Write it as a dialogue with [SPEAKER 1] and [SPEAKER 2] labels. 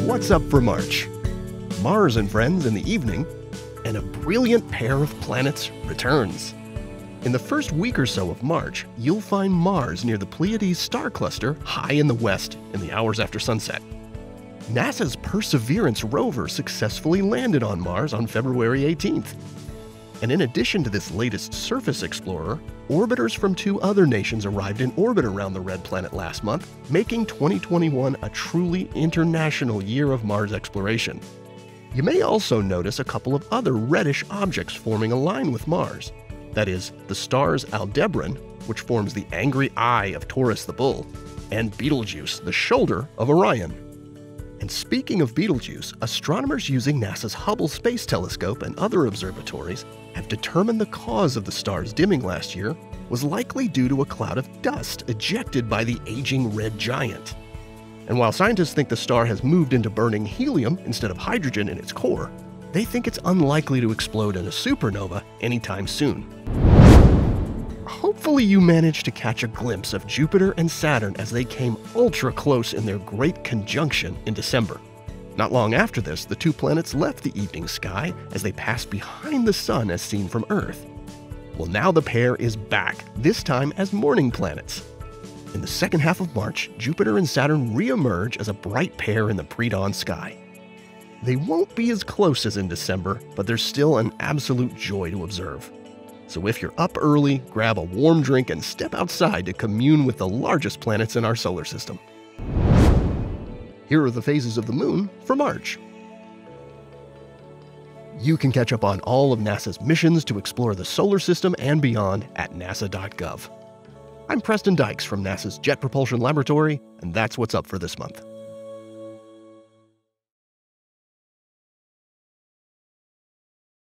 [SPEAKER 1] What's up for March? Mars and friends in the evening, and a brilliant pair of planets returns. In the first week or so of March, you'll find Mars near the Pleiades star cluster high in the west in the hours after sunset. NASA's Perseverance rover successfully landed on Mars on February 18th. And in addition to this latest surface explorer, orbiters from 2 other nations arrived in orbit around the red planet last month, making 2021 a truly international year of Mars exploration. You may also notice a couple of other reddish objects forming a line with Mars. That is, the stars Aldebaran, which forms the angry eye of Taurus the bull, and Betelgeuse, the shoulder of Orion. And speaking of Betelgeuse, astronomers using NASA's Hubble Space Telescope and other observatories have determined the cause of the star's dimming last year was likely due to a cloud of dust ejected by the aging red giant. And while scientists think the star has moved into burning helium instead of hydrogen in its core, they think it's unlikely to explode in a supernova anytime soon. Hopefully you managed to catch a glimpse of Jupiter and Saturn as they came ultra close in their great conjunction in December. Not long after this, the 2 planets left the evening sky as they passed behind the Sun as seen from Earth. Well, now the pair is back, this time as morning planets. In the second half of March, Jupiter and Saturn re-emerge as a bright pair in the pre-dawn sky. They won't be as close as in December, but they're still an absolute joy to observe. So if you're up early, grab a warm drink and step outside to commune with the largest planets in our solar system. Here are the phases of the moon for March. You can catch up on all of NASA's missions to explore the solar system and beyond at nasa.gov. I'm Preston Dykes from NASA's Jet Propulsion Laboratory, and that's what's up for this month.